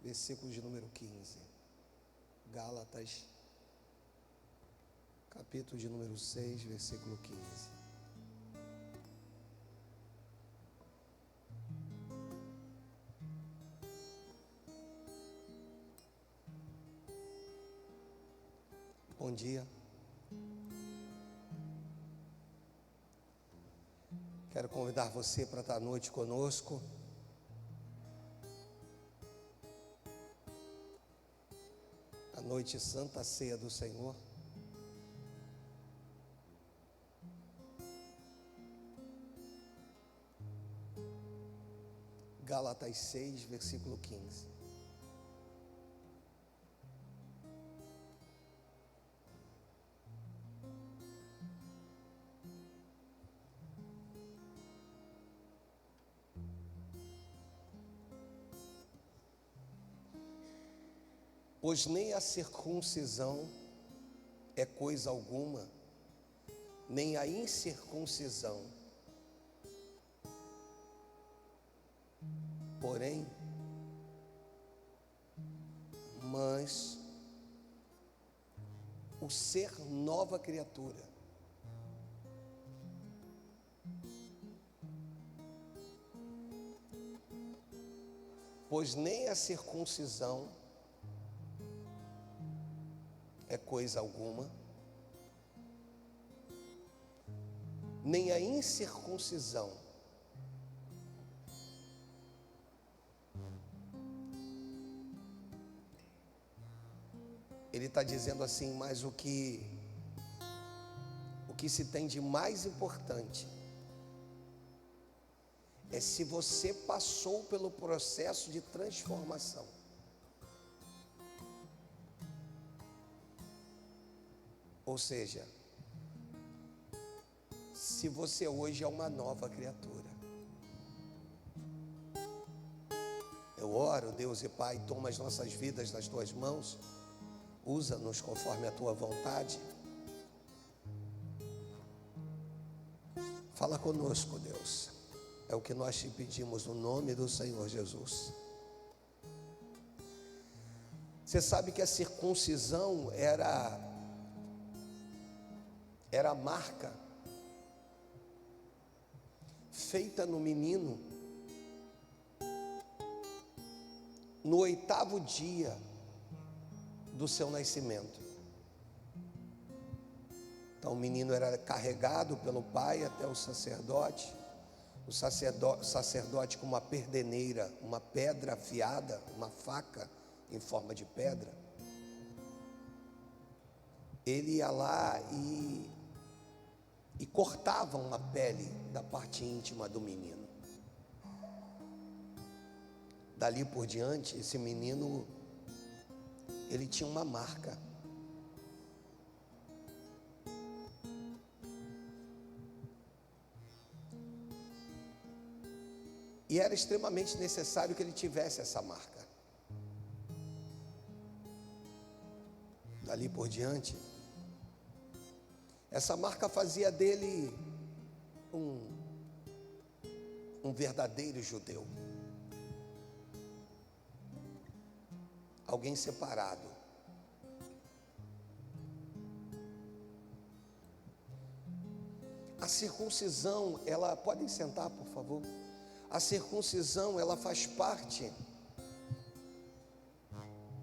versículo de número 15. Gálatas, capítulo de número 6, versículo 15. Bom dia. Quero convidar você para estar à noite conosco. A noite Santa Ceia do Senhor. Gálatas 6, versículo 15. Pois nem a circuncisão é coisa alguma, nem a incircuncisão. Porém, mas o ser nova criatura. Pois nem a circuncisão é coisa alguma, nem a incircuncisão. Ele está dizendo assim, mas o que se tem de mais importante é se você passou pelo processo de transformação. Ou seja, se você hoje é uma nova criatura. Eu oro, Deus e Pai, toma as nossas vidas nas tuas mãos, usa-nos conforme a tua vontade. Fala conosco, Deus, é o que nós te pedimos no nome do Senhor Jesus. Você sabe que a circuncisão era a marca feita no menino no 8º dia do seu nascimento. Então o menino era carregado pelo pai até o sacerdote com uma perdeneira, uma pedra afiada, uma faca em forma de pedra. Ele ia lá e cortavam uma pele da parte íntima do menino. Dali por diante, esse menino, ele tinha uma marca. E era extremamente necessário que ele tivesse essa marca. Dali por diante, essa marca fazia dele um verdadeiro judeu. Alguém separado. A circuncisão, ela, podem sentar, por favor. A circuncisão, ela faz parte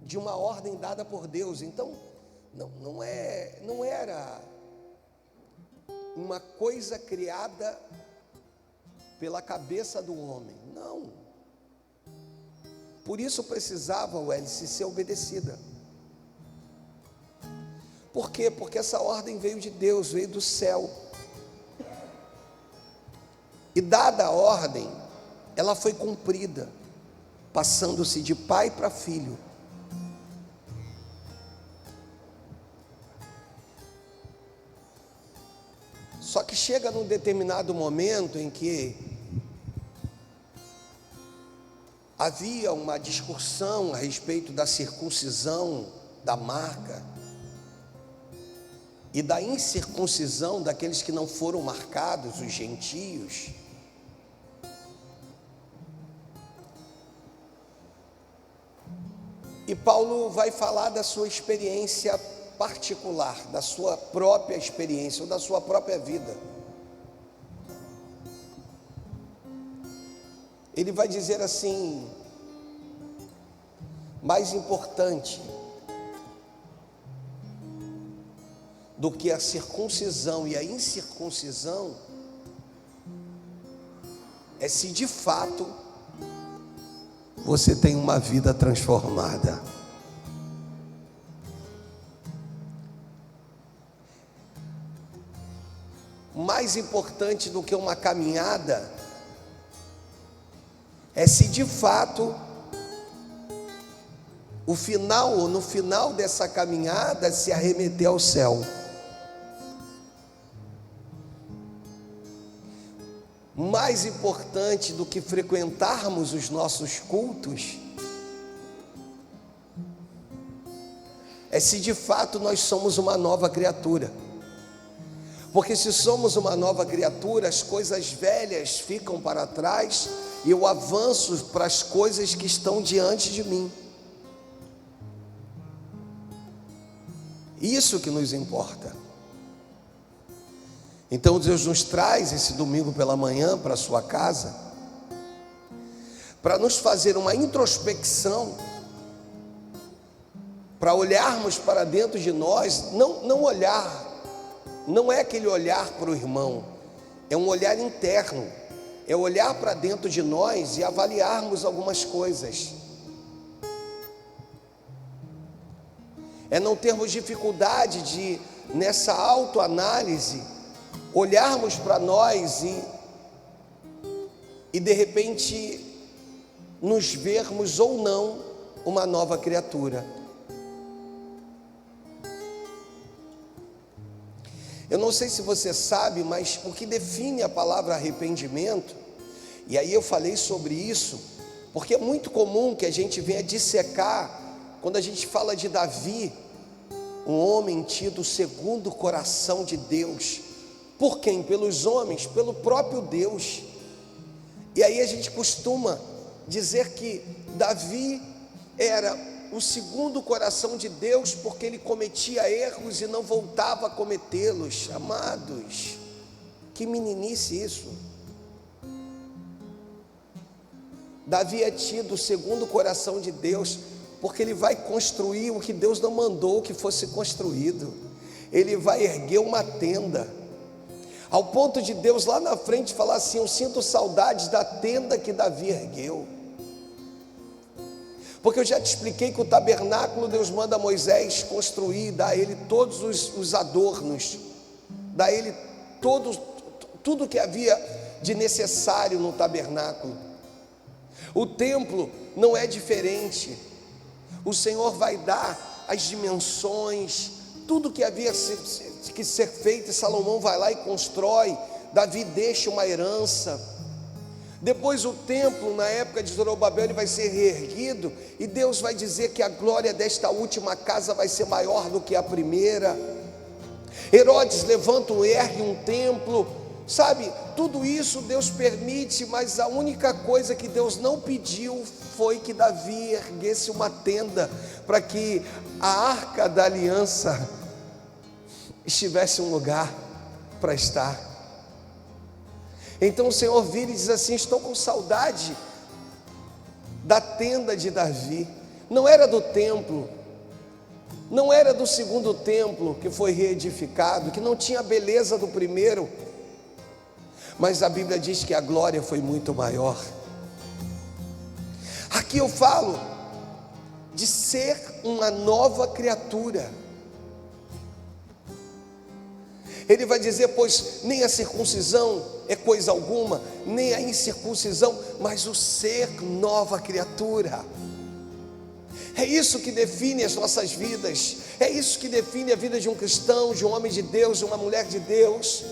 de uma ordem dada por Deus. Então, não era uma coisa criada pela cabeça do homem, não. Por isso precisava, Wélice, ser obedecida. Por quê? Porque essa ordem veio de Deus, veio do céu. E dada a ordem, ela foi cumprida, passando-se de pai para filho. Só que chega num determinado momento em que havia uma discussão a respeito da circuncisão, da marca, e da incircuncisão daqueles que não foram marcados, os gentios. E Paulo vai falar da sua experiência particular, da sua própria experiência, ou da sua própria vida. Ele vai dizer assim: mais importante do que a circuncisão e a incircuncisão é se de fato você tem uma vida transformada. Mais importante do que uma caminhada é se de fato o final, ou no final dessa caminhada, se arremeter ao céu. Mais importante do que frequentarmos os nossos cultos é se de fato nós somos uma nova criatura. Porque se somos uma nova criatura, as coisas velhas ficam para trás e eu avanço para as coisas que estão diante de mim. Isso que nos importa. Então Deus nos traz esse domingo pela manhã para a sua casa, para nos fazer uma introspecção, para olharmos para dentro de nós, não é aquele olhar para o irmão, é um olhar interno, é olhar para dentro de nós e avaliarmos algumas coisas. É não termos dificuldade de, nessa autoanálise, olharmos para nós e de repente nos vermos ou não uma nova criatura. Eu não sei se você sabe, mas o que define a palavra arrependimento, e aí eu falei sobre isso, porque é muito comum que a gente venha dissecar, quando a gente fala de Davi, um homem tido segundo o coração de Deus. Por quem? Pelos homens, pelo próprio Deus. E aí a gente costuma dizer que Davi era o segundo coração de Deus porque ele cometia erros e não voltava a cometê-los. Amados, que meninice isso. Davi é tido segundo o coração de Deus porque ele vai construir o que Deus não mandou que fosse construído. Ele vai erguer uma tenda, ao ponto de Deus lá na frente falar assim: eu sinto saudades da tenda que Davi ergueu. Porque eu já te expliquei que o tabernáculo Deus manda Moisés construir, dá a ele todos os adornos, dá a ele tudo que havia de necessário no tabernáculo. O templo não é diferente. O Senhor vai dar as dimensões, tudo que havia que ser feito, e Salomão vai lá e constrói. Davi deixa uma herança. Depois o templo, na época de Zorobabel, ele vai ser reerguido, e Deus vai dizer que a glória desta última casa vai ser maior do que a primeira. Herodes levanta e ergue um templo, sabe? Tudo isso Deus permite, mas a única coisa que Deus não pediu foi que Davi erguesse uma tenda, para que a arca da aliança estivesse um lugar para estar. Então o Senhor vira e diz assim: estou com saudade da tenda de Davi. Não era do templo, não era do segundo templo que foi reedificado, que não tinha a beleza do primeiro, mas a Bíblia diz que a glória foi muito maior. Aqui eu falo de ser uma nova criatura. Ele vai dizer: pois nem a circuncisão é coisa alguma, nem a incircuncisão, mas o ser nova criatura. É isso que define as nossas vidas, é isso que define a vida de um cristão, de um homem de Deus, de uma mulher de Deus.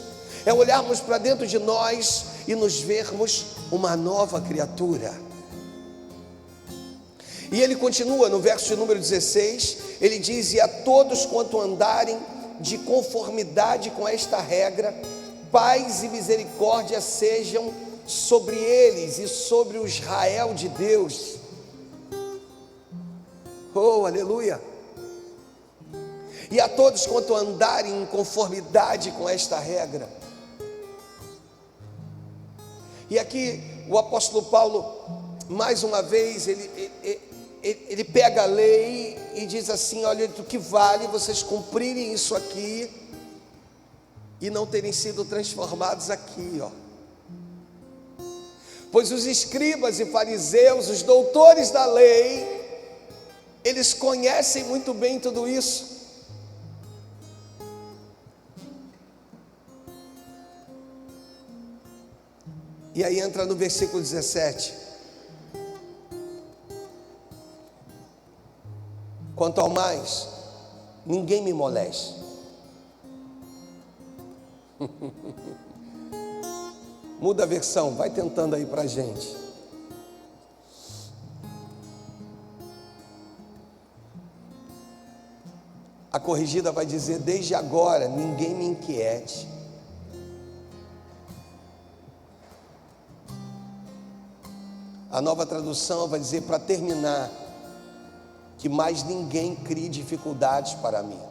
É olharmos para dentro de nós e nos vermos uma nova criatura. E ele continua no verso de número 16, ele diz: e a todos quanto andarem de conformidade com esta regra, paz e misericórdia sejam sobre eles e sobre o Israel de Deus. Oh, aleluia! E a todos quanto andarem em conformidade com esta regra. E aqui o apóstolo Paulo, mais uma vez, ele pega a lei e diz assim: olha, do que vale vocês cumprirem isso aqui e não terem sido transformados aqui, ó. Pois os escribas e fariseus, os doutores da lei, eles conhecem muito bem tudo isso. E aí entra no versículo 17. Quanto ao mais, ninguém me moleste. Muda a versão, vai tentando aí pra gente. A corrigida vai dizer: desde agora, ninguém me inquiete. A Nova Tradução vai dizer, para terminar, que mais ninguém crie dificuldades para mim.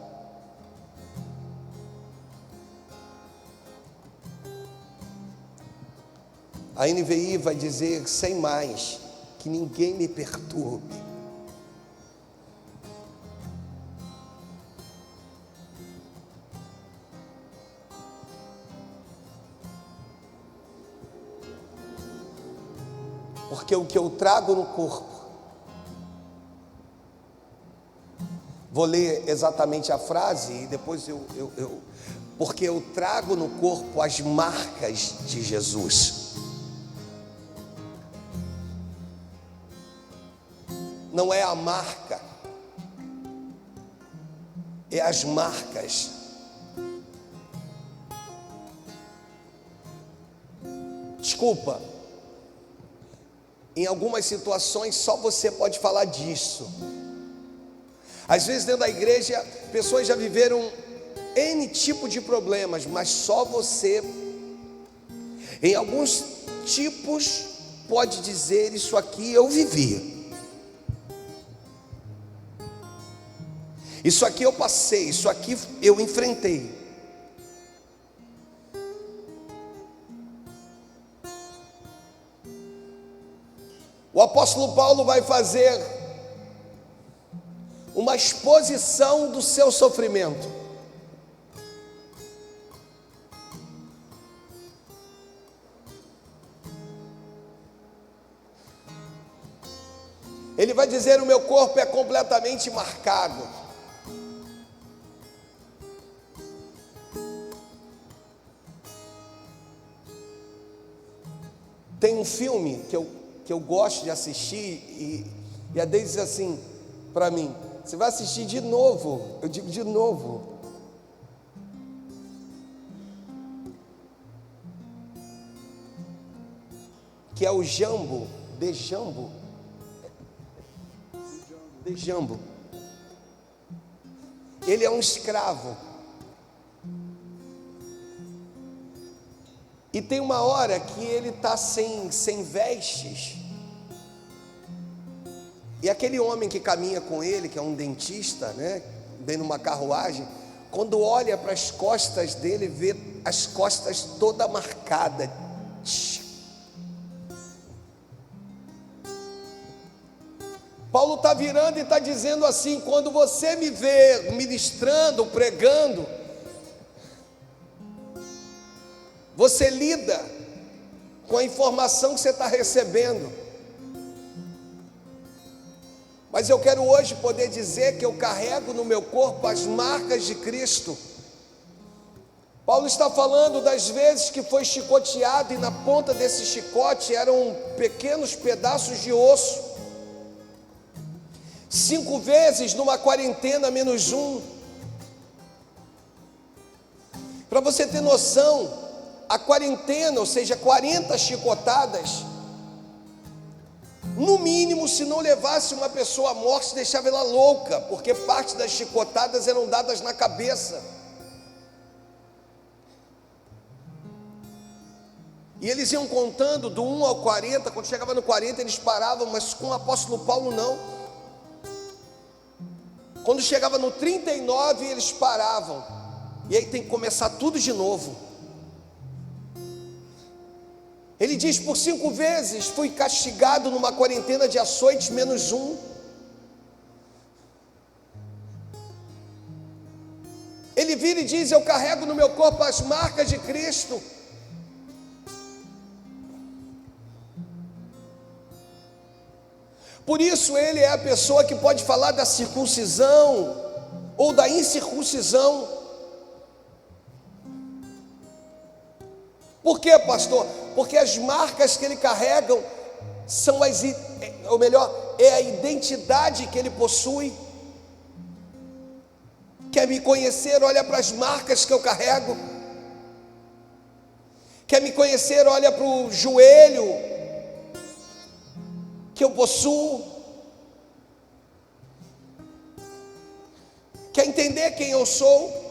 A NVI vai dizer, sem mais, que ninguém me perturbe. Porque o que eu trago no corpo, vou ler exatamente a frase e depois porque eu trago no corpo as marcas de Jesus. Não é a marca, é as marcas. Desculpa, em algumas situações só você pode falar disso. Às vezes dentro da igreja, pessoas já viveram N tipo de problemas, mas só você, em alguns tipos, pode dizer: isso aqui eu vivi. Isso aqui eu passei, isso aqui eu enfrentei. O apóstolo Paulo vai fazer uma exposição do seu sofrimento. Ele vai dizer: o meu corpo é completamente marcado. Tem um filme que eu gosto de assistir e a Deise diz assim para mim: você vai assistir de novo? Eu digo: de novo. Que é o Jambo, de Jambo. De Jambo. Ele é um escravo. E tem uma hora que ele está sem vestes. E aquele homem que caminha com ele, que é um dentista, né, vem numa carruagem, quando olha para as costas dele, vê as costas toda marcada. Paulo está virando e está dizendo assim: quando você me vê ministrando, pregando, você lida com a informação que você está recebendo. Mas eu quero hoje poder dizer que eu carrego no meu corpo as marcas de Cristo. Paulo está falando das vezes que foi chicoteado e na ponta desse chicote eram pequenos pedaços de osso. 5 vezes numa quarentena -1. Para você ter noção, a quarentena, ou seja, 40 chicotadas, no mínimo, se não levasse uma pessoa à morte, deixava ela louca, porque parte das chicotadas eram dadas na cabeça. E eles iam contando do 1 ao 40, quando chegava no 40 eles paravam, mas com o apóstolo Paulo não. Quando chegava no 39, eles paravam. E aí tem que começar tudo de novo. Ele diz: por 5 vezes fui castigado numa quarentena de açoites menos um. Ele vira e diz: eu carrego no meu corpo as marcas de Cristo. Por isso ele é a pessoa que pode falar da circuncisão ou da incircuncisão. Por quê, pastor? Porque as marcas que ele carrega são ou melhor, é a identidade que ele possui. Quer me conhecer? Olha para as marcas que eu carrego. Quer me conhecer? Olha para o joelho que eu possuo. Quer entender quem eu sou?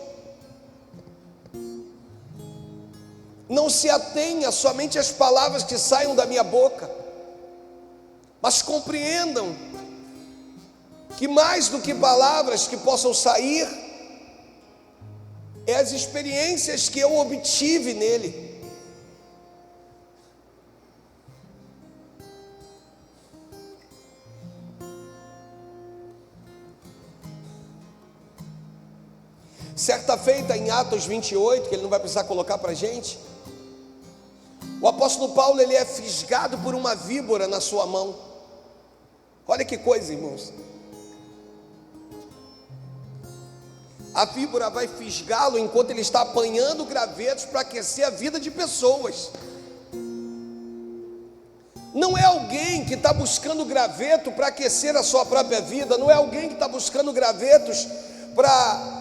Não se atenha somente às palavras que saiam da minha boca, mas compreendam que mais do que palavras que possam sair, é as experiências que eu obtive nele. Certa feita em Atos 28, que ele não vai precisar colocar para a gente, o apóstolo Paulo, ele é fisgado por uma víbora na sua mão. Olha que coisa, irmãos. A víbora vai fisgá-lo enquanto ele está apanhando gravetos para aquecer a vida de pessoas. Não é alguém que está buscando graveto para aquecer a sua própria vida. Não é alguém que está buscando gravetos para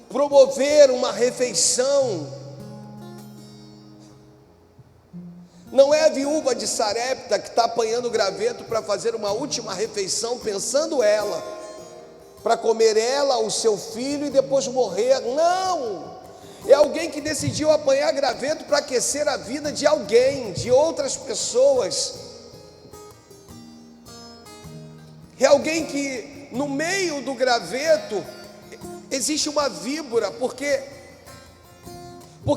promover uma refeição. Não é a viúva de Sarepta que está apanhando graveto para fazer uma última refeição, pensando ela, para comer ela, o seu filho e depois morrer. Não! É alguém que decidiu apanhar graveto para aquecer a vida de alguém, de outras pessoas. É alguém que no meio do graveto existe uma víbora, porque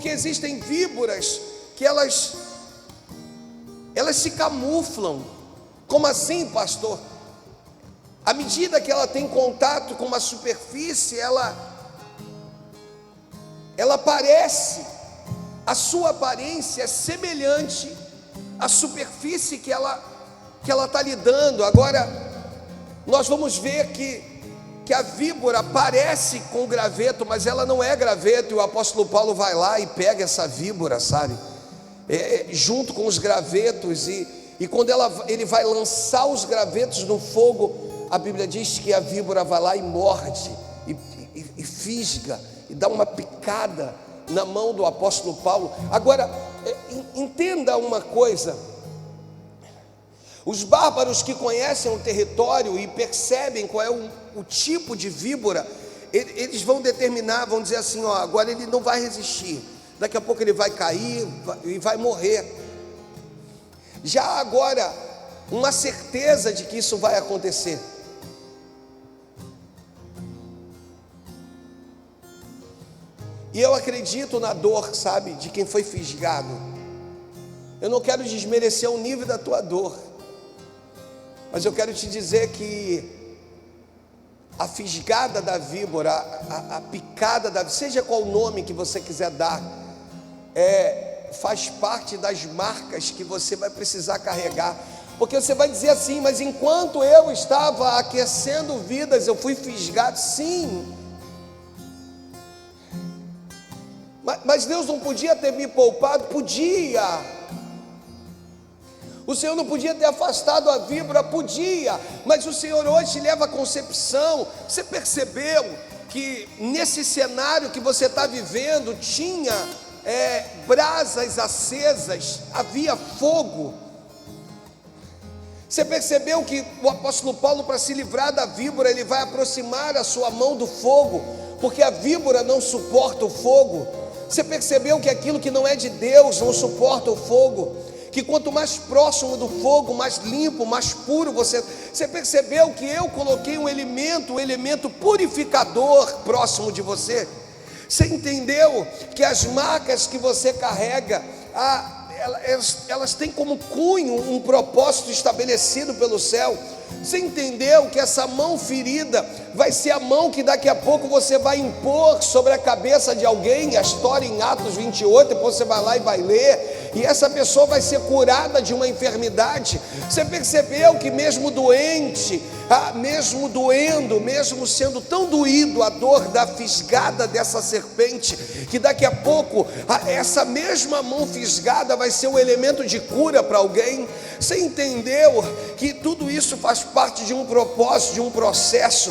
existem víboras que elas se camuflam. Como assim, pastor? À medida que ela tem contato com uma superfície, ela aparece, a sua aparência é semelhante à superfície que ela está lidando. Agora, nós vamos ver que a víbora parece com graveto, mas ela não é graveto, e o apóstolo Paulo vai lá e pega essa víbora, sabe? Junto com os gravetos, e quando ele vai lançar os gravetos no fogo, a Bíblia diz que a víbora vai lá e morde, e fisga, e dá uma picada na mão do apóstolo Paulo. Agora, entenda uma coisa: os bárbaros que conhecem o território e percebem qual é o tipo de víbora, eles vão determinar, vão dizer assim: ó, agora ele não vai resistir, daqui a pouco ele vai cair e vai morrer. Já agora, uma certeza de que isso vai acontecer. E eu acredito na dor, sabe, de quem foi fisgado. Eu não quero desmerecer o nível da tua dor, mas eu quero te dizer que a fisgada da víbora, a picada da, seja qual o nome que você quiser dar, faz parte das marcas que você vai precisar carregar. Porque você vai dizer assim: mas enquanto eu estava aquecendo vidas, eu fui fisgado. Sim, mas Deus não podia ter me poupado? Podia. O Senhor não podia ter afastado a víbora? Podia. Mas o Senhor hoje te leva à concepção. Você percebeu que nesse cenário que você está vivendo tinha brasas acesas, havia fogo? Você percebeu que o apóstolo Paulo, para se livrar da víbora, ele vai aproximar a sua mão do fogo, porque a víbora não suporta o fogo. Você percebeu que aquilo que não é de Deus não suporta o fogo, que quanto mais próximo do fogo, mais limpo, mais puro você percebeu que eu coloquei um elemento purificador próximo de você? Você entendeu que as marcas que você carrega, elas têm como cunho um propósito estabelecido pelo céu? Você entendeu que essa mão ferida vai ser a mão que daqui a pouco você vai impor sobre a cabeça de alguém? A história em Atos 28, depois você vai lá e vai ler, e essa pessoa vai ser curada de uma enfermidade. Você percebeu que mesmo doente, mesmo doendo, mesmo sendo tão doído a dor da fisgada dessa serpente, que daqui a pouco essa mesma mão fisgada vai ser um elemento de cura para alguém? Você entendeu que tudo isso faz parte de um propósito, de um processo,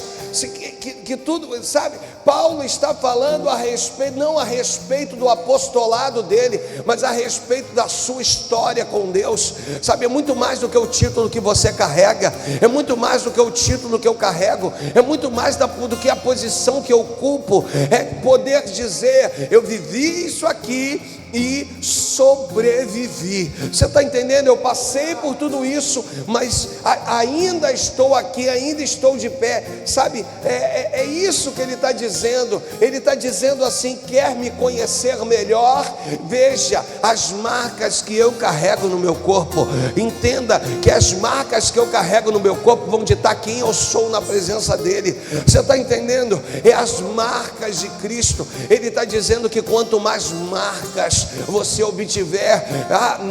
que tudo, sabe? Paulo está falando a respeito, não a respeito do apostolado dele, mas a respeito da sua história com Deus, sabe? É muito mais do que o título que você carrega, é muito mais do que o título que eu carrego, é muito mais do que a posição que eu ocupo, é poder dizer: eu vivi isso aqui e sobrevivi. Você está entendendo? Eu passei por tudo isso, mas ainda estou aqui, ainda estou de pé, sabe? É isso que ele está dizendo. Ele está dizendo assim: quer me conhecer melhor? Veja as marcas que eu carrego no meu corpo. Entenda que as marcas que eu carrego no meu corpo vão ditar quem eu sou na presença dele. Você está entendendo? É as marcas de Cristo. Ele está dizendo que quanto mais marcas você obtiver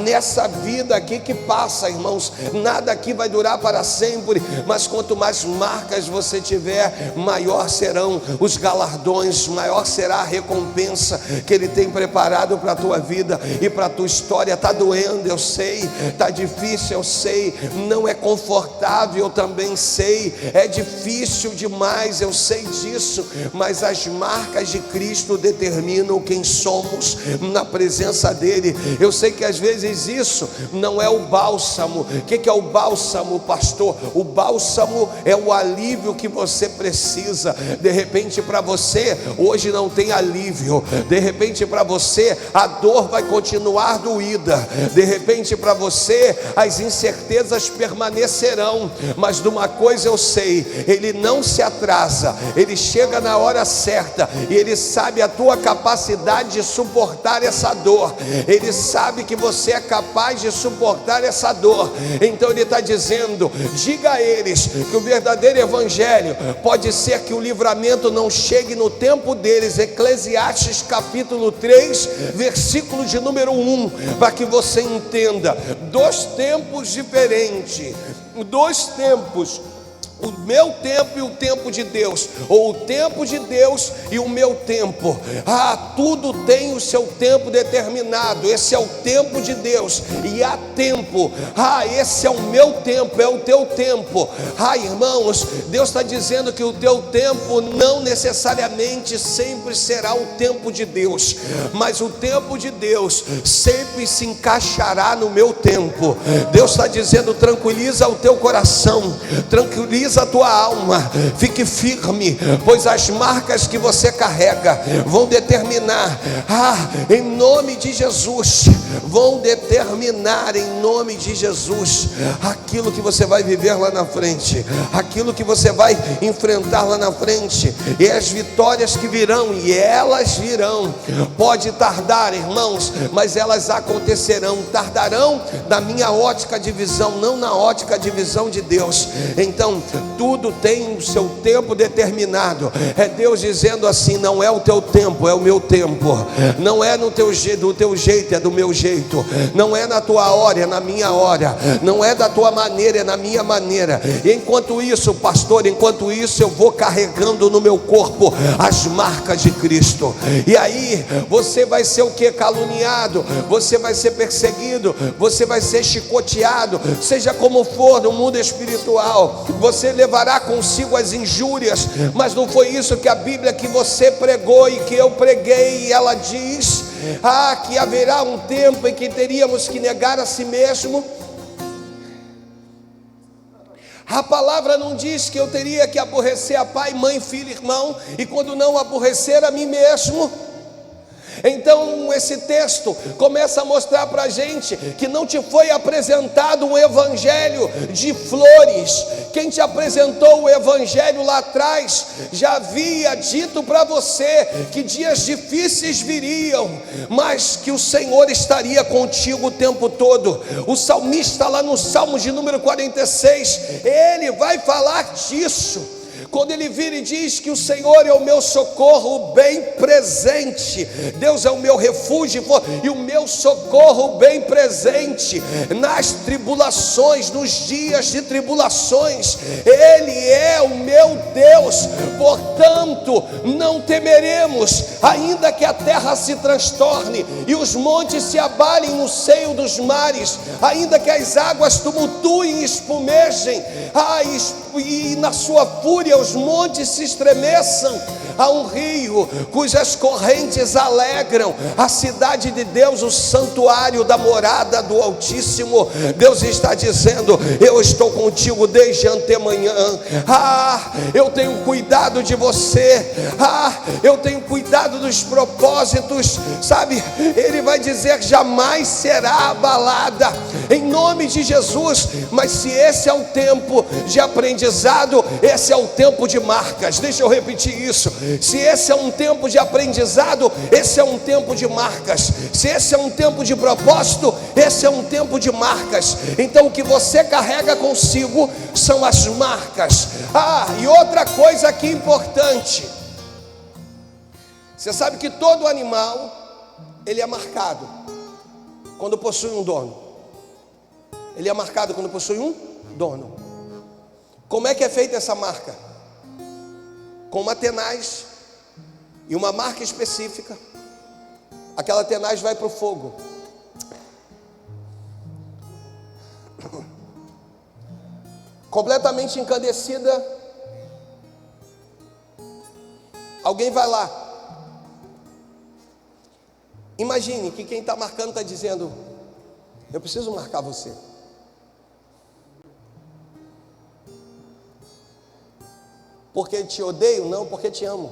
nessa vida aqui que passa, irmãos, nada aqui vai durar para sempre, mas quanto mais marcas você tiver, maior serão os galardões, maior será a recompensa que ele tem preparado para a tua vida e para a tua história. Está doendo, eu sei, está difícil, eu sei, não é confortável, eu também sei, é difícil demais, eu sei disso, mas as marcas de Cristo determinam quem somos na presença dele. Eu sei que às vezes isso não é o bálsamo. O que é o bálsamo, pastor? O bálsamo é o alívio que você precisa. De repente para você hoje não tem alívio, de repente para você a dor vai continuar doída, de repente para você as incertezas permanecerão, mas de uma coisa eu sei: ele não se atrasa, ele chega na hora certa e ele sabe a tua capacidade de suportar essa dor, ele sabe que você é capaz de suportar essa dor. Então ele está dizendo: diga a eles que o verdadeiro evangelho pode ser que o livramento não chegue no tempo deles. Eclesiastes capítulo 3, versículo de número 1, para que você entenda, dois tempos diferentes, dois tempos, o meu tempo e o tempo de Deus, ou o tempo de Deus e o meu tempo. Tudo tem o seu tempo determinado. Esse é o tempo de Deus e há tempo. Esse é o meu tempo, é o teu tempo. Irmãos, Deus está dizendo que o teu tempo não necessariamente sempre será o tempo de Deus, mas o tempo de Deus sempre se encaixará no meu tempo. Deus está dizendo: tranquiliza o teu coração, tranquiliza a tua alma, fique firme, pois as marcas que você carrega vão determinar, em nome de Jesus, vão determinar em nome de Jesus aquilo que você vai viver lá na frente, aquilo que você vai enfrentar lá na frente, e as vitórias que virão, e elas virão. Pode tardar, irmãos, mas elas acontecerão. Tardarão na minha ótica de visão, não na ótica de visão de Deus. Então tudo tem o seu tempo determinado. É Deus dizendo assim: não é o teu tempo, é o meu tempo. Não é no teu jeito, do teu jeito, é do meu jeito. Não é na tua hora, é na minha hora. Não é da tua maneira, é na minha maneira. E enquanto isso, pastor, enquanto isso eu vou carregando no meu corpo as marcas de Cristo. E aí você vai ser o que? Caluniado, você vai ser perseguido, você vai ser chicoteado, seja como for no mundo espiritual, você levará consigo as injúrias, mas não foi isso que a Bíblia que você pregou e que eu preguei. E ela diz que haverá um tempo em que teríamos que negar a si mesmo. A palavra não diz que eu teria que aborrecer a pai, mãe, filho, irmão, e quando não aborrecer a mim mesmo. Então esse texto começa a mostrar para a gente que não te foi apresentado um evangelho de flores. Quem te apresentou o evangelho lá atrás já havia dito para você que dias difíceis viriam, mas que o Senhor estaria contigo o tempo todo. O salmista lá no Salmo de número 46, ele vai falar disso. Quando ele vira e diz que o Senhor é o meu socorro bem presente, Deus é o meu refúgio e o meu socorro bem presente nas tribulações, nos dias de tribulações, Ele é o meu Deus. Portanto, não temeremos, ainda que a terra se transtorne e os montes se abalem no seio dos mares, ainda que as águas tumultuem e espumejem, e na sua fúria os montes se estremeçam. Há um rio cujas correntes alegram a cidade de Deus, o santuário da morada do Altíssimo. Deus está dizendo: eu estou contigo desde antemanhã. Eu tenho cuidado de você. Eu tenho cuidado dos propósitos. Sabe, Ele vai dizer: jamais será abalada, em nome de Jesus. Mas se esse é o tempo de aprendizado, esse é o tempo de marcas. Deixa eu repetir isso. Se esse é um tempo de aprendizado, esse é um tempo de marcas. Se esse é um tempo de propósito, esse é um tempo de marcas. Então o que você carrega consigo são as marcas. E outra coisa aqui importante: você sabe que todo animal, ele é marcado quando possui um dono. Ele é marcado quando possui um dono. Como é que é feita essa marca? Com uma tenaz e uma marca específica. Aquela tenaz vai para o fogo. Completamente incandescida. Alguém vai lá. Imagine que quem está marcando está dizendo: eu preciso marcar você. Porque te odeio? Não, porque te amo.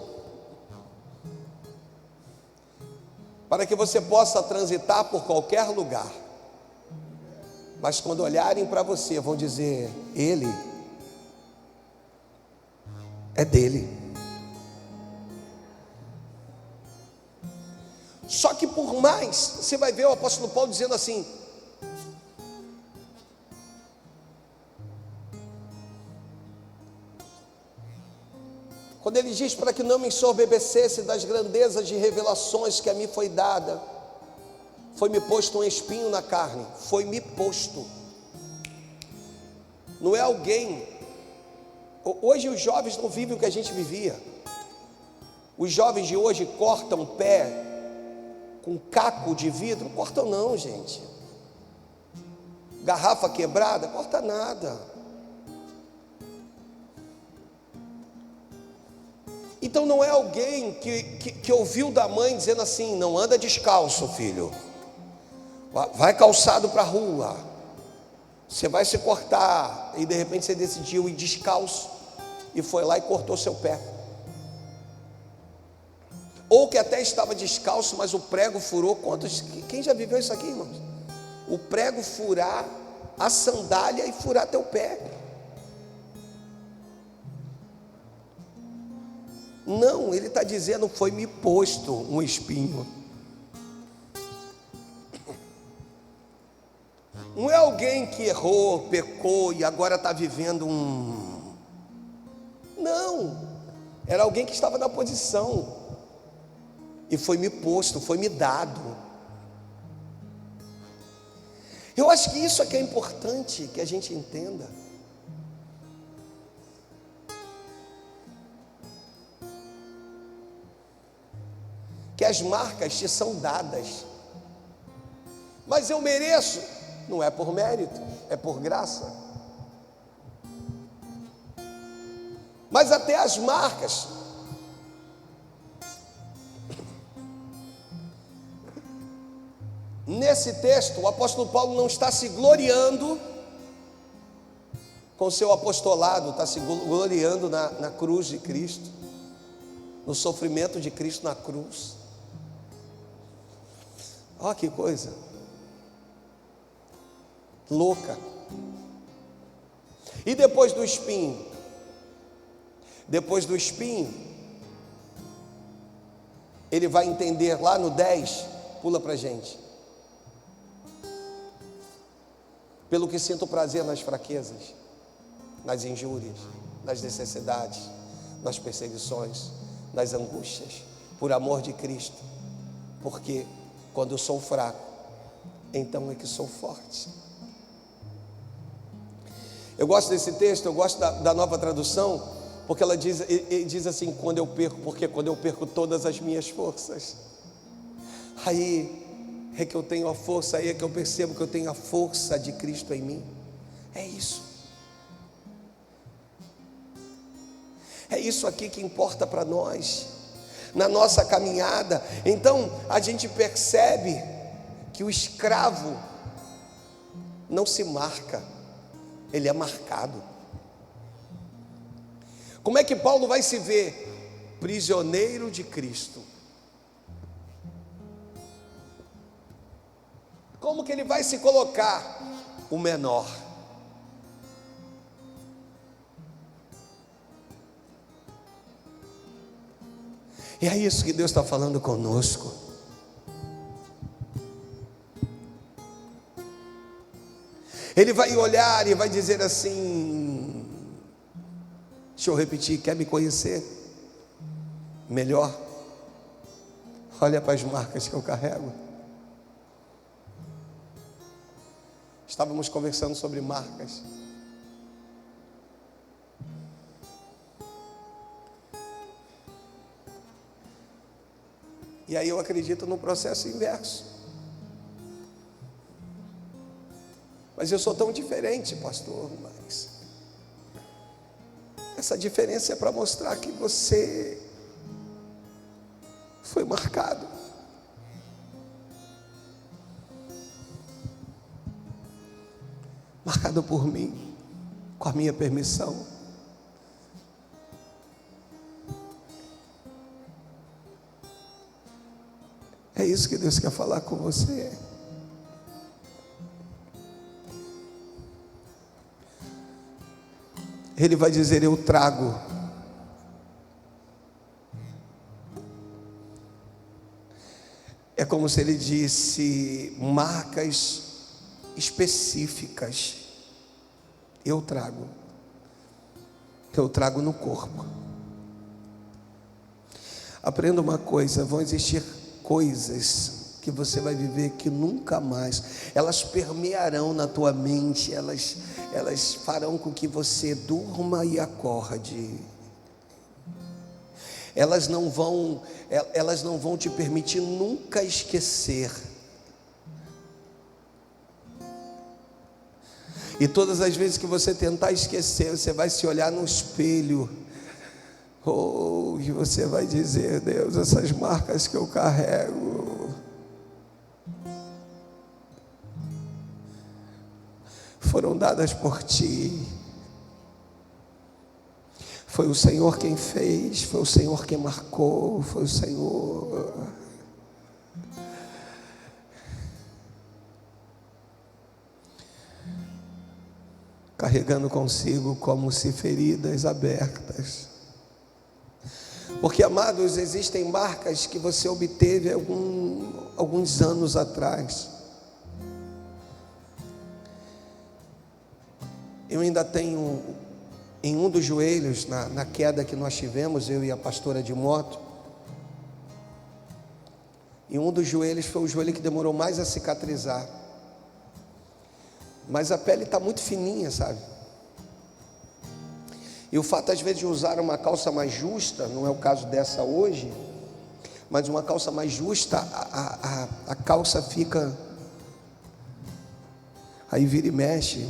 Para que você possa transitar por qualquer lugar. Mas quando olharem para você, vão dizer: ele é dele. Só que por mais, você vai ver o apóstolo Paulo dizendo assim: quando ele diz para que não me ensoberbecesse das grandezas de revelações que a mim foi dada, foi-me posto um espinho na carne. Foi-me posto. Não é alguém. Hoje os jovens não vivem o que a gente vivia. Os jovens de hoje cortam pé com caco de vidro. Cortam não, gente. Garrafa quebrada, corta nada. Então não é alguém que ouviu da mãe dizendo assim: não anda descalço, filho, vai calçado para a rua, você vai se cortar. E de repente você decidiu ir descalço e foi lá e cortou seu pé. Ou que até estava descalço, mas o prego furou. Quem já viveu isso aqui, irmãos? O prego furar a sandália e furar teu pé. Não, ele está dizendo: foi-me posto um espinho. Não é alguém que errou, pecou e agora está vivendo Não, era alguém que estava na posição e foi-me posto, foi-me dado. Eu acho que isso é que é importante que a gente entenda. Que as marcas te são dadas. Mas eu mereço? Não é por mérito, é por graça. Mas até as marcas. Nesse texto, o apóstolo Paulo não está se gloriando com o seu apostolado, está se gloriando na cruz de Cristo, no sofrimento de Cristo na cruz. Olha que coisa louca. E depois do espinho? Depois do espinho, ele vai entender lá no 10, pula para a gente. Pelo que sinto prazer nas fraquezas, nas injúrias, nas necessidades, nas perseguições, nas angústias, por amor de Cristo, porque quando eu sou fraco, então é que sou forte. Eu gosto desse texto, eu gosto da Nova Tradução, porque ela diz assim, quando eu perco todas as minhas forças, aí é que eu tenho a força, aí é que eu percebo que eu tenho a força de Cristo em mim. É isso. É isso aqui que importa para nós, na nossa caminhada. Então, a gente percebe que o escravo não se marca, ele é marcado. Como é que Paulo vai se ver? Prisioneiro de Cristo. Como que ele vai se colocar? O menor. E é isso que Deus está falando conosco. Ele vai olhar e vai dizer assim, deixa eu repetir, quer me conhecer melhor? Olha para as marcas que eu carrego. Estávamos conversando sobre marcas. E aí eu acredito no processo inverso. Mas eu sou tão diferente, pastor, mas essa diferença é para mostrar que você foi marcado. Marcado por mim, com a minha permissão. É isso que Deus quer falar com você. Ele vai dizer, eu trago. É como se ele disse, marcas específicas. Eu trago no corpo. Aprenda uma coisa, vão existir coisas que você vai viver que nunca mais, elas permearão na tua mente, elas farão com que você durma e acorde. Elas não vão te permitir nunca esquecer. E todas as vezes que você tentar esquecer, você vai se olhar no espelho, e você vai dizer, Deus, essas marcas que eu carrego foram dadas por ti. Foi o Senhor quem fez, foi o Senhor quem marcou, foi o Senhor. Carregando consigo como se feridas abertas. Porque, amados, existem marcas que você obteve alguns anos atrás. Eu ainda tenho, em um dos joelhos, na queda que nós tivemos, eu e a pastora de moto, e um dos joelhos foi o joelho que demorou mais a cicatrizar. Mas a pele está muito fininha, sabe? E o fato às vezes de usar uma calça mais justa, não é o caso dessa hoje, mas uma calça mais justa, a calça fica, aí vira e mexe,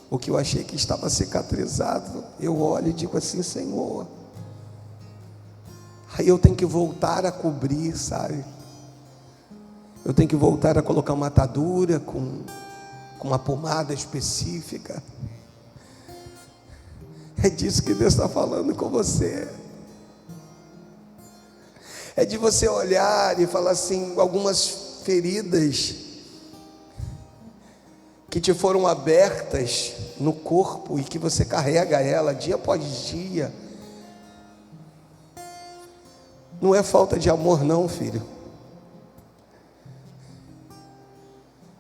o que eu achei que estava cicatrizado, eu olho e digo assim, Senhor, aí eu tenho que voltar a cobrir, sabe? Eu tenho que voltar a colocar uma atadura com uma pomada específica. É disso que Deus está falando com você. É de você olhar e falar assim, algumas feridas que te foram abertas no corpo e que você carrega ela dia após dia. Não é falta de amor não, filho.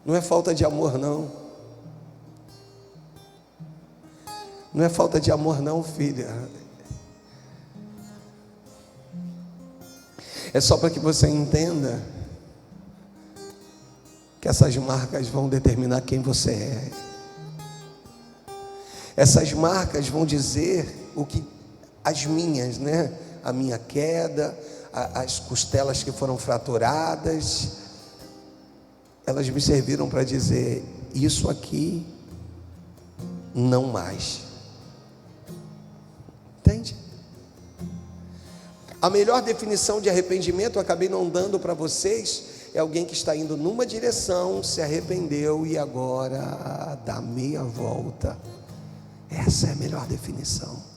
Não é falta de amor não. Não é falta de amor não, filha. É só para que você entenda que essas marcas vão determinar quem você é. Essas marcas vão dizer o que as minhas, né? A minha queda, as costelas que foram fraturadas, elas me serviram para dizer: isso aqui não mais. Entende? A melhor definição de arrependimento, eu acabei não dando para vocês, é alguém que está indo numa direção, se arrependeu e agora dá meia volta. Essa é a melhor definição.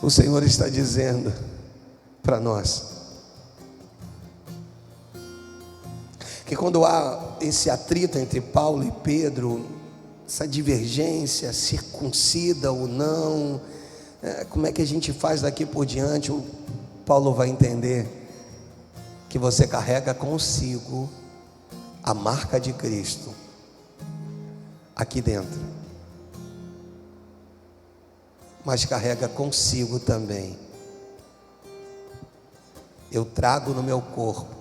O Senhor está dizendo para nós que quando há esse atrito entre Paulo e Pedro, essa divergência, circuncida ou não, como é que a gente faz daqui por diante? O Paulo vai entender que você carrega consigo a marca de Cristo aqui dentro, mas carrega consigo também: eu trago no meu corpo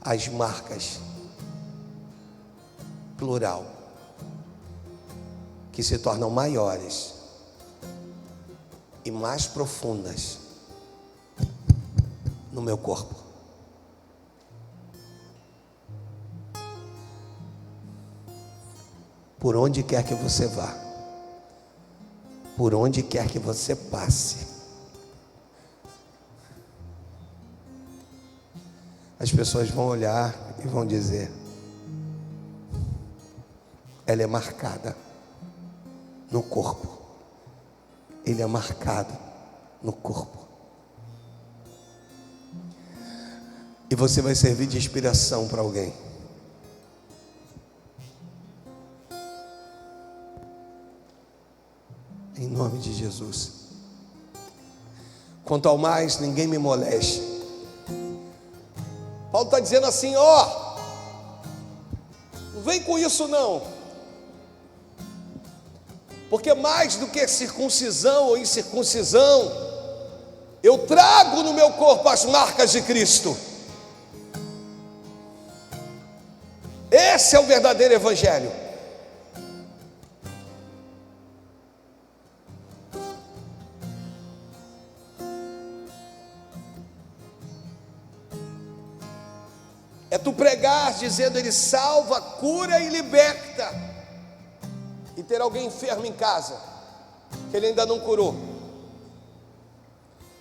as marcas, plural, que se tornam maiores e mais profundas no meu corpo. Por onde quer que você vá, por onde quer que você passe, as pessoas vão olhar e vão dizer: ela é marcada no corpo, ele é marcado no corpo. E você vai servir de inspiração para alguém. Em nome de Jesus. Quanto ao mais, ninguém me moleste. Paulo está dizendo assim: ó, não vem com isso não, porque mais do que circuncisão ou incircuncisão, eu trago no meu corpo as marcas de Cristo. Esse é o verdadeiro evangelho. É tu pregar dizendo: ele salva, cura e liberta, e ter alguém enfermo em casa que ele ainda não curou.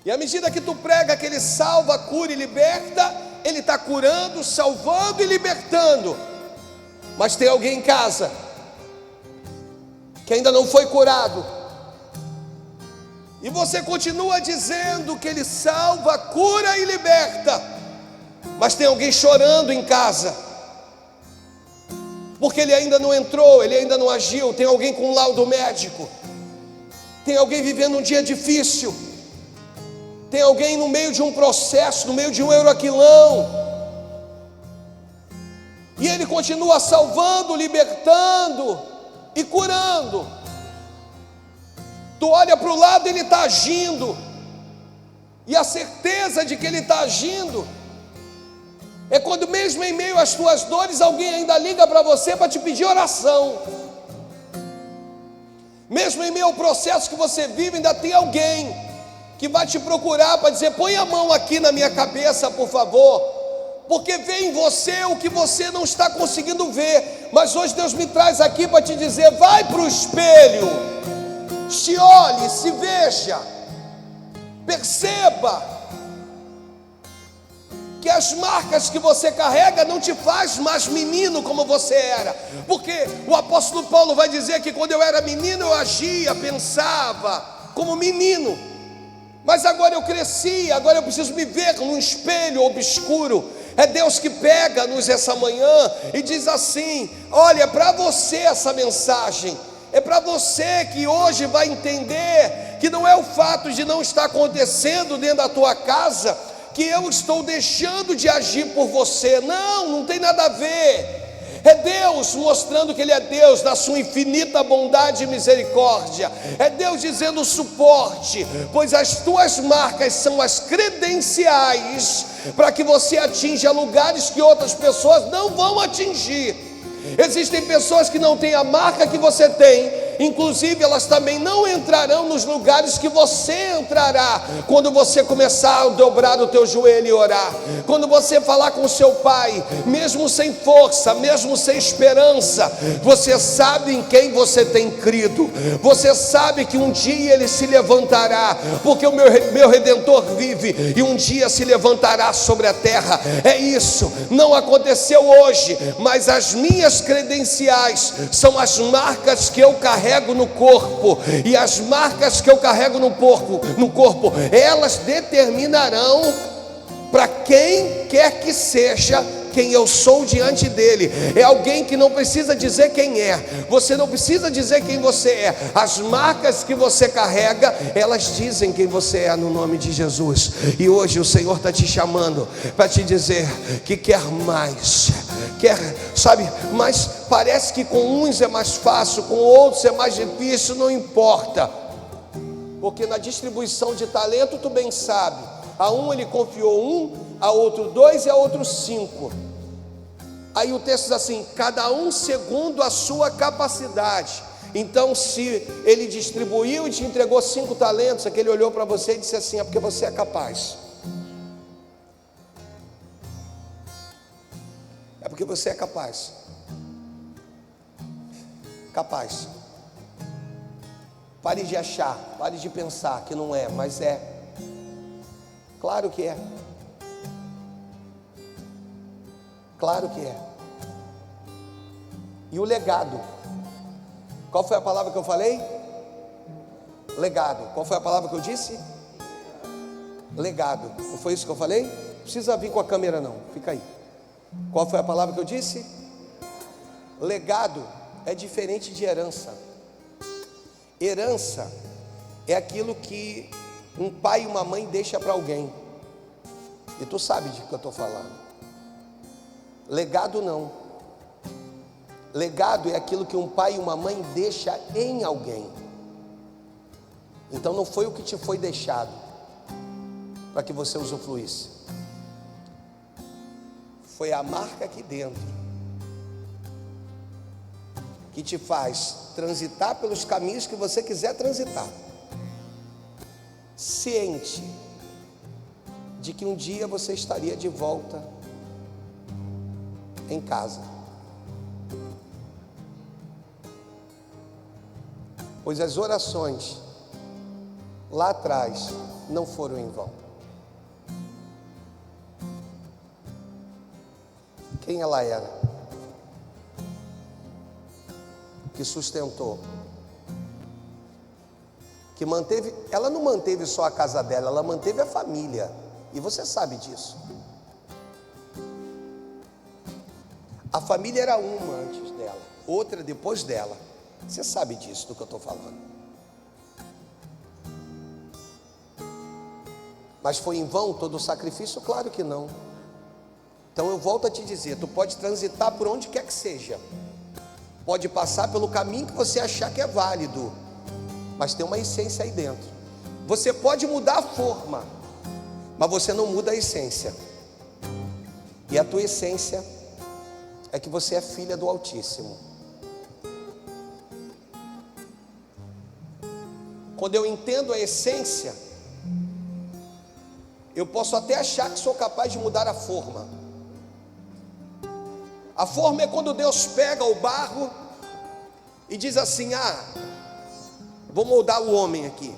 E à medida que tu prega que ele salva, cura e liberta, ele está curando, salvando e libertando. Mas tem alguém em casa que ainda não foi curado, e você continua dizendo que ele salva, cura e liberta, mas tem alguém chorando em casa, porque ele ainda não entrou, ele ainda não agiu. Tem alguém com um laudo médico, tem alguém vivendo um dia difícil, tem alguém no meio de um processo, no meio de um euroquilão, e ele continua salvando, libertando e curando. Tu olha para o lado, ele está agindo, e a certeza de que ele está agindo é quando, mesmo em meio às tuas dores, alguém ainda liga para você para te pedir oração. Mesmo em meio ao processo que você vive, ainda tem alguém que vai te procurar para dizer: põe a mão aqui na minha cabeça, por favor, porque vê em você o que você não está conseguindo ver. Mas hoje Deus me traz aqui para te dizer: vai para o espelho, se olhe, se veja, perceba que as marcas que você carrega não te faz mais menino como você era. Porque o apóstolo Paulo vai dizer que quando eu era menino eu agia, pensava como menino. Mas agora eu cresci, agora eu preciso me ver num espelho obscuro. É Deus que pega-nos essa manhã e diz assim: olha, é para você essa mensagem. É para você que hoje vai entender que não é o fato de não estar acontecendo dentro da tua casa que eu estou deixando de agir por você. Não, não tem nada a ver. É Deus mostrando que Ele é Deus na sua infinita bondade e misericórdia. É Deus dizendo suporte, pois as tuas marcas são as credenciais para que você atinja lugares que outras pessoas não vão atingir. Existem pessoas que não têm a marca que você tem, inclusive elas também não entrarão nos lugares que você entrará, quando você começar a dobrar o teu joelho e orar, quando você falar com seu pai, mesmo sem força, mesmo sem esperança, você sabe em quem você tem crido, você sabe que um dia ele se levantará, porque o meu Redentor vive, e um dia se levantará sobre a terra. É isso, não aconteceu hoje, mas as minhas credenciais são as marcas que eu carrego no corpo, e as marcas que eu carrego no corpo, elas determinarão para quem quer que seja quem eu sou diante dele. É alguém que não precisa dizer quem é, você não precisa dizer quem você é. As marcas que você carrega, elas dizem quem você é, no nome de Jesus. E hoje o Senhor está te chamando para te dizer que quer mais, sabe, mas parece que com uns é mais fácil, com outros é mais difícil. Não importa, porque na distribuição de talento, tu bem sabe, a um ele confiou 1, a outro 2 e a outro 5. Aí o texto diz assim: cada um segundo a sua capacidade. Então, se ele distribuiu e te entregou 5 talentos, aquele olhou para você e disse assim: é porque você é capaz. É porque você é capaz. Capaz. Pare de achar, pare de pensar que não é, mas é. Claro que é. Claro que é. E o legado? Qual foi a palavra que eu falei? Legado. Qual foi a palavra que eu disse? Legado. Não foi isso que eu falei? Não precisa vir com a câmera não, fica aí. Qual foi a palavra que eu disse? Legado é diferente de herança. Herança é aquilo que um pai e uma mãe deixa para alguém, e tu sabe de que eu estou falando. Legado não. Legado é aquilo que um pai e uma mãe deixa em alguém. Então não foi o que te foi deixado para que você usufruísse, foi a marca aqui dentro que te faz transitar pelos caminhos que você quiser transitar, ciente de que um dia você estaria de volta em casa. Pois as orações lá atrás não foram em vão. Quem ela era? Que sustentou, que manteve. Ela não manteve só a casa dela, ela manteve a família, e você sabe disso. A família era uma antes dela, outra depois dela. Você sabe disso, do que eu estou falando. Mas foi em vão todo o sacrifício? Claro que não. Então eu volto a te dizer, tu pode transitar por onde quer que seja, pode passar pelo caminho que você achar que é válido, mas tem uma essência aí dentro. Você pode mudar a forma, mas você não muda a essência. E a tua essência é que você é filha do Altíssimo. Quando eu entendo a essência, eu posso até achar que sou capaz de mudar a forma. A forma é quando Deus pega o barro e diz assim: ah, vou moldar o homem aqui.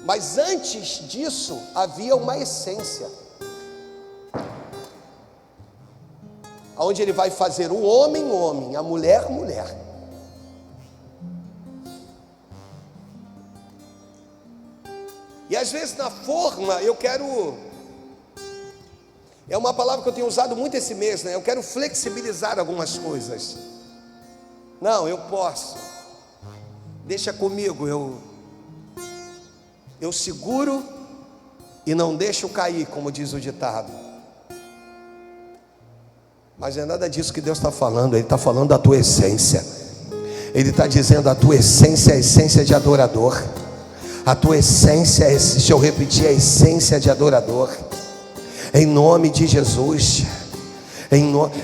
Mas antes disso havia uma essência, onde ele vai fazer o homem, homem, a mulher, mulher. às vezes na forma eu quero, é uma palavra que eu tenho usado muito esse mês, né? Eu quero flexibilizar algumas coisas. Não, eu posso, deixa comigo, eu seguro e não deixo cair, como diz o ditado. Mas não é nada disso que Deus está falando. Ele está falando da tua essência. Ele está dizendo: a tua essência é a essência de adorador. A tua essência, deixa eu repetir, a essência de adorador. Em nome de Jesus.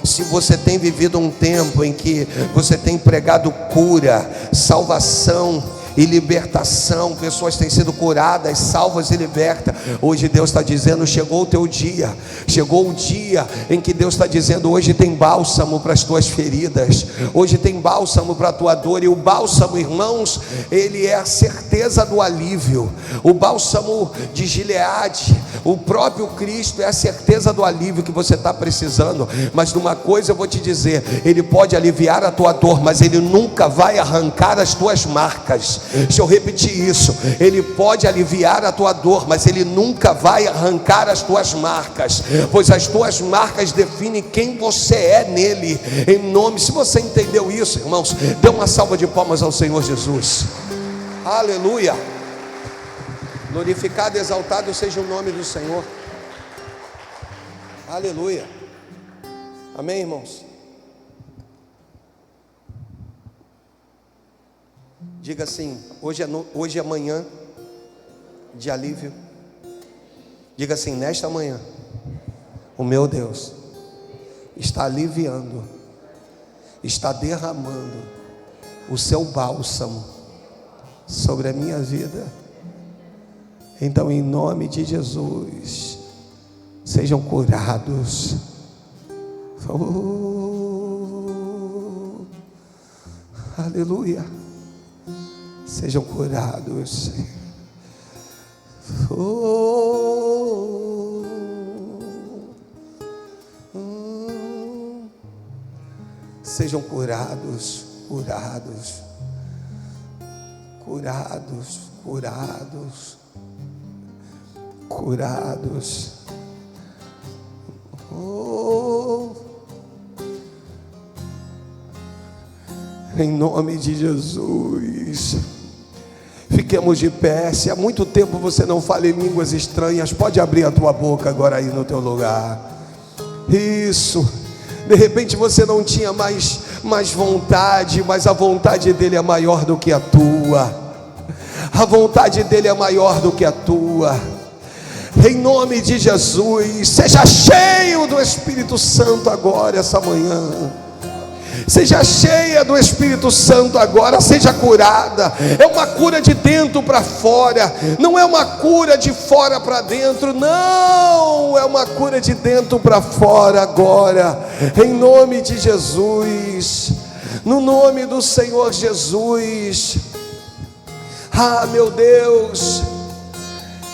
Se você tem vivido um tempo em que você tem pregado cura, salvação e libertação, pessoas têm sido curadas, salvas e libertas, hoje Deus está dizendo: chegou o teu dia. Chegou o dia em que Deus está dizendo: hoje tem bálsamo para as tuas feridas, hoje tem bálsamo para a tua dor. E o bálsamo, irmãos, ele é a certeza do alívio. O bálsamo de Gileade, o próprio Cristo, é a certeza do alívio que você está precisando. Mas de uma coisa eu vou te dizer: ele pode aliviar a tua dor, mas ele nunca vai arrancar as tuas marcas. Deixa eu repetir isso: ele pode aliviar a tua dor, mas ele nunca vai arrancar as tuas marcas, pois as tuas marcas definem quem você é nele. Em nome, se você entendeu isso, irmãos, dê uma salva de palmas ao Senhor Jesus. Aleluia. Glorificado e exaltado seja o nome do Senhor. Aleluia. Amém, irmãos? Diga assim: hoje é manhã de alívio. Diga assim: nesta manhã, o meu Deus está aliviando, está derramando o seu bálsamo sobre a minha vida. Então, em nome de Jesus, sejam curados. Aleluia. Sejam curados. Sejam curados, curados, curados, curados, curados. Em nome de Jesus. Fiquemos de pé. Se há muito tempo você não fala em línguas estranhas, pode abrir a tua boca agora aí no teu lugar. Isso. De repente você não tinha mais vontade, mas a vontade dele é maior do que a tua. A vontade dele é maior do que a tua. Em nome de Jesus, seja cheio do Espírito Santo agora, essa manhã. Seja cheia do Espírito Santo agora, seja curada. É uma cura de dentro para fora, não é uma cura de fora para dentro, não, é uma cura de dentro para fora agora, em nome de Jesus, no nome do Senhor Jesus. Ah, meu Deus,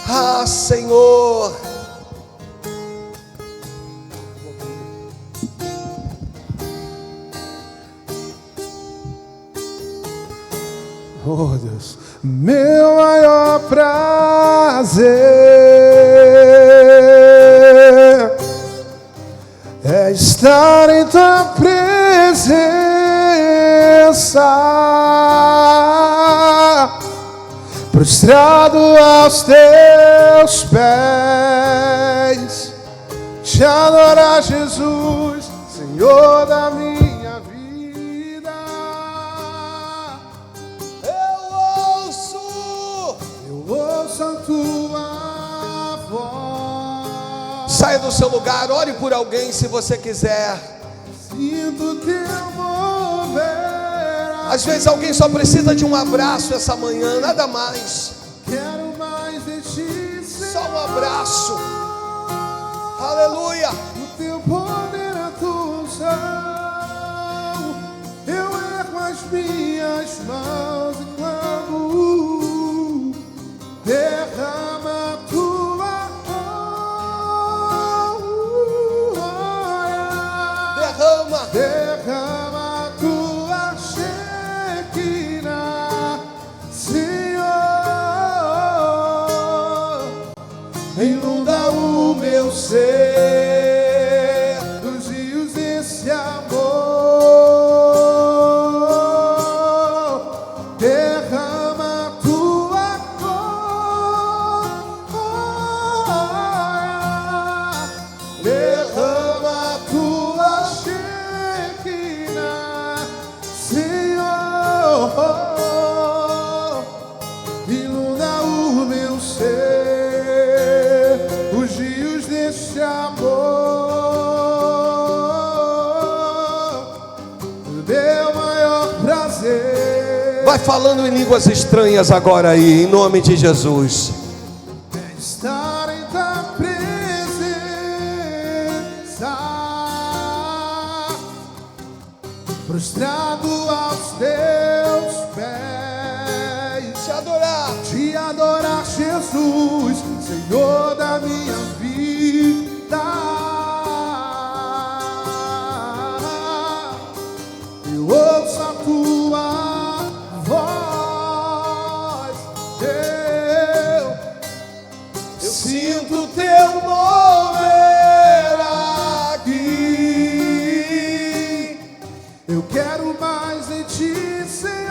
ah, Senhor. Oh Deus, meu maior prazer é estar em tua presença, prostrado aos teus pés, te adorar, Jesus, Senhor da minha vida. Ouço a tua voz. Saia do seu lugar, ore por alguém se você quiser. Sinto teu mover. Às vezes alguém só precisa de um abraço essa manhã, nada mais. Quero mais de ti, Senhor. Só um abraço. Aleluia. O teu poder, a tua unção, eu ergo as minhas mãos e clamo. Derrama a tua glória, derrama a tua Shekinah, Senhor. meu maior prazer. Vai falando em línguas estranhas agora aí, em nome de Jesus. É estar em tua presença, prostrado aos teus pés, te adorar, Jesus, Senhor da minha vida. Eu ouço a tua voz, eu sinto teu mover aqui. Eu quero mais em ti, Senhor,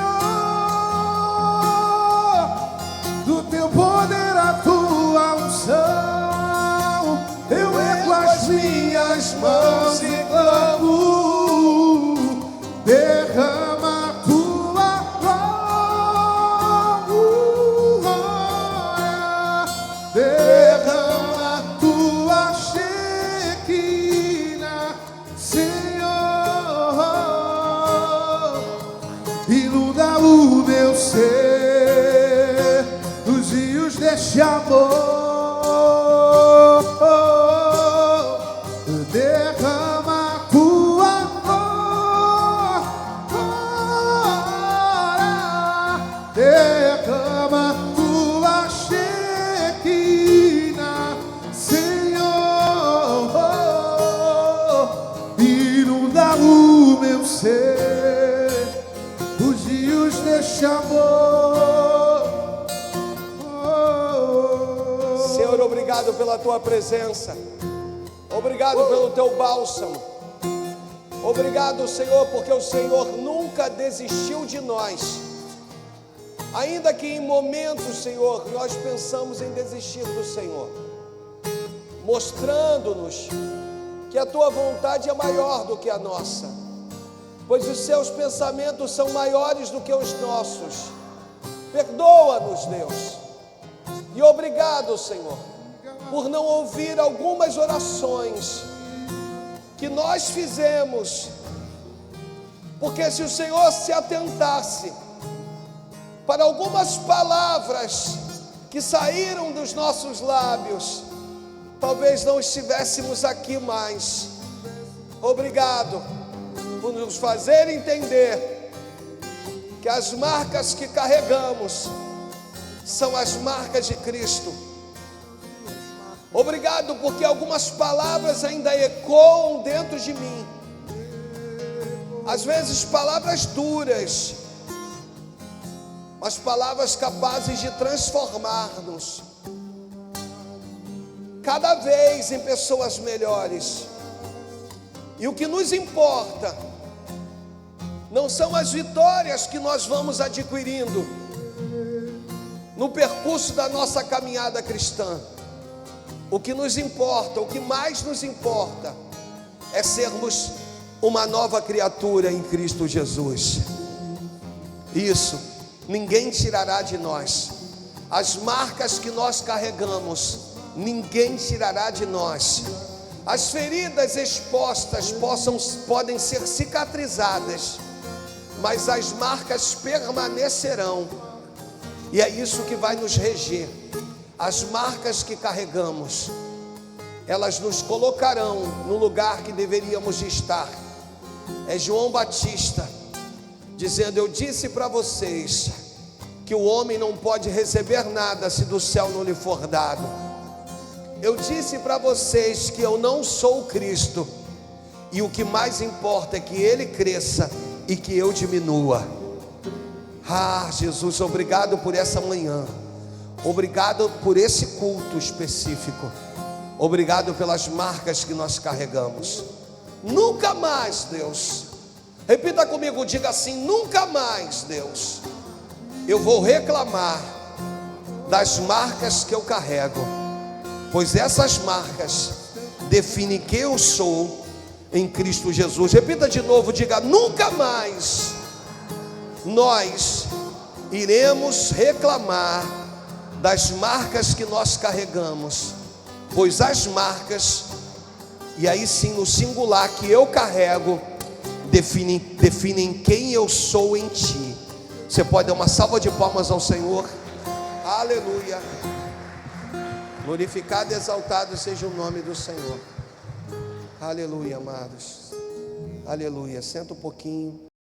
do teu poder, a tua unção. Eu ergo as minhas mãos e clamo, derrama a tua glória, derrama a tua Shekinah, Senhor, inunda o meu ser, os rios deste amor. Derrama a tua glória, derrama a tua Shekinah, Senhor, inunda o meu ser, os rios deste amor. Senhor, obrigado pela tua presença. Obrigado pelo teu bálsamo. Obrigado, Senhor, porque o Senhor nunca desistiu de nós. Ainda que em momentos, Senhor, nós pensamos em desistir do Senhor, mostrando-nos que a tua vontade é maior do que a nossa, pois os seus pensamentos são maiores do que os nossos. Perdoa-nos, Deus. E obrigado, Senhor, por não ouvir algumas orações que nós fizemos, porque se o Senhor se atentasse para algumas palavras que saíram dos nossos lábios, talvez não estivéssemos aqui mais. Obrigado por nos fazer entender que as marcas que carregamos são as marcas de Cristo. Obrigado porque algumas palavras ainda ecoam dentro de mim, às vezes palavras duras, mas palavras capazes de transformar-nos cada vez em pessoas melhores. E o que nos importa não são as vitórias que nós vamos adquirindo no percurso da nossa caminhada cristã. O que nos importa, o que mais nos importa, é sermos uma nova criatura em Cristo Jesus. Isso ninguém tirará de nós. As marcas que nós carregamos, ninguém tirará de nós. As feridas expostas podem ser cicatrizadas, mas as marcas permanecerão. E é isso que vai nos reger. As marcas que carregamos, elas nos colocarão no lugar que deveríamos de estar. É João Batista dizendo: eu disse para vocês que o homem não pode receber nada se do céu não lhe for dado. Eu disse para vocês que eu não sou o Cristo, e o que mais importa é que ele cresça e que eu diminua. Ah, Jesus, obrigado por essa manhã. Obrigado por esse culto específico. Obrigado pelas marcas que nós carregamos. Nunca mais, Deus. Repita comigo, diga assim: nunca mais, Deus, eu vou reclamar das marcas que eu carrego, pois essas marcas definem quem eu sou em Cristo Jesus. Repita de novo, diga: nunca mais nós iremos reclamar das marcas que nós carregamos, pois as marcas, e aí sim no singular, que eu carrego, definem quem eu sou em ti. Você pode dar uma salva de palmas ao Senhor. Aleluia. Glorificado e exaltado seja o nome do Senhor. Aleluia, amados. Aleluia. Senta um pouquinho.